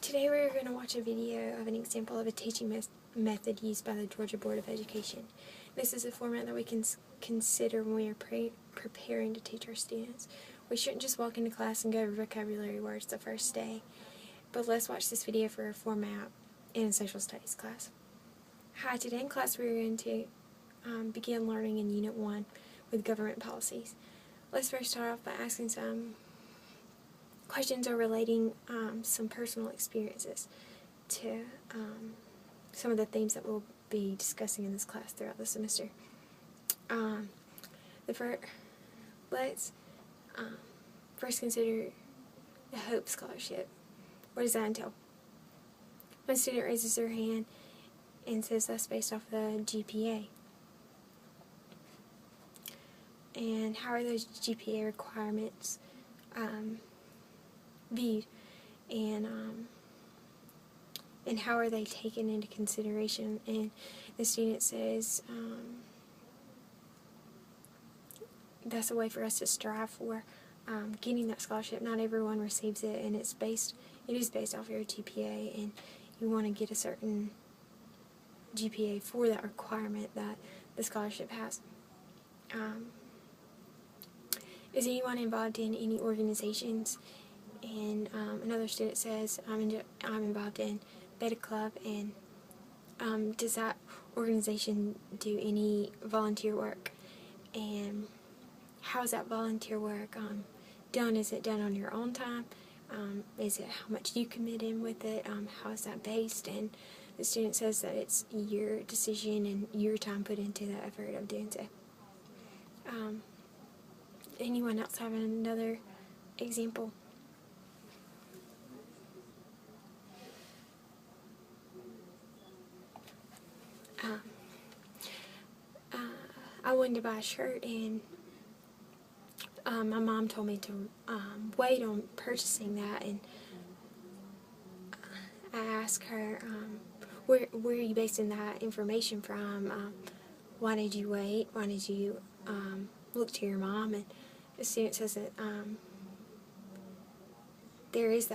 Today we're going to watch a video of an example of a teaching method used by the Georgia Board of Education. This is a format that we can consider when we are preparing to teach our students. We shouldn't just walk into class and go over vocabulary words the first day, but let's watch this video for a format in a social studies class. Hi, today in class we're going to begin learning in Unit 1 with government policies. Let's first start off by asking some questions or relating some personal experiences to some of the themes that we'll be discussing in this class throughout the semester. Let's first consider the Hope Scholarship. What does that entail? One student raises their hand and says that's based off the GPA. And how are those GPA requirements viewed, and how are they taken into consideration? And the student says that's a way for us to strive for getting that scholarship. Not everyone receives it, and it is based off your GPA, and you want to get a certain GPA for that requirement that the scholarship has. Is anyone involved in any organizations? And another student says, I'm involved in Beta Club, and does that organization do any volunteer work? And how is that volunteer work done? Is it done on your own time? Is it how much you commit in with it? How is that based? And the student says that it's your decision and your time put into the effort of doing so. Anyone else have another example? I wanted to buy a shirt, and my mom told me to wait on purchasing that, and I asked her, where are you basing that information from? Why did you wait? Why did you look to your mom? And the student says that there's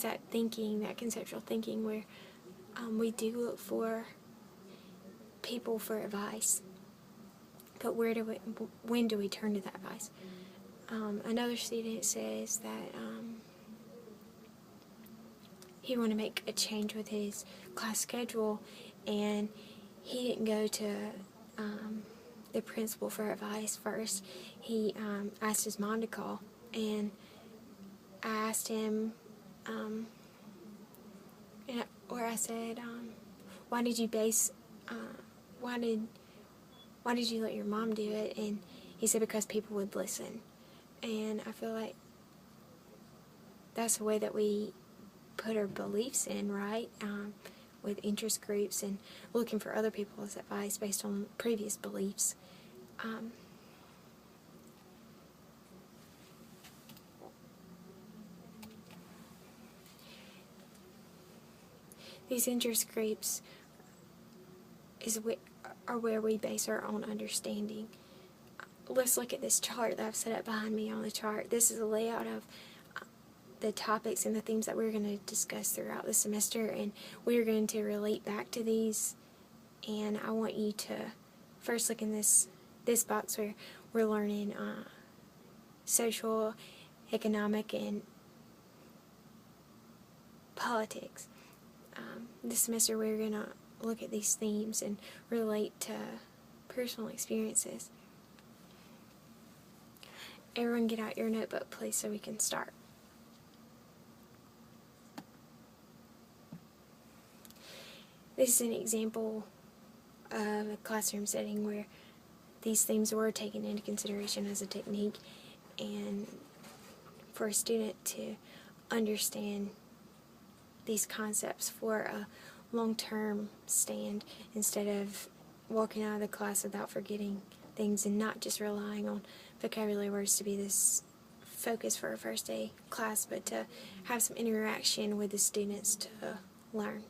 that thinking, that conceptual thinking, where we do look for people for advice, but when do we turn to that advice? Another student says that he wanted to make a change with his class schedule, and he didn't go to the principal for advice first. He asked his mom to call, and I asked him, I said, why did you let your mom do it? And he said, because people would listen. And I feel like that's the way that we put our beliefs in, right? With interest groups and looking for other people's advice based on previous beliefs. These interest groups are where we base our own understanding. Let's look at this chart that I've set up behind me on the chart. This is a layout of the topics and the themes that we're going to discuss throughout the semester, and we're going to relate back to these. And I want you to first look in this box where we're learning social, economic, and politics. This semester we're going to look at these themes and relate to personal experiences. Everyone get out your notebook, please, so we can start. This is an example of a classroom setting where these themes were taken into consideration as a technique, and for a student to understand these concepts for a long-term stand instead of walking out of the class without forgetting things and not just relying on vocabulary words to be this focus for a first day class, but to have some interaction with the students to learn.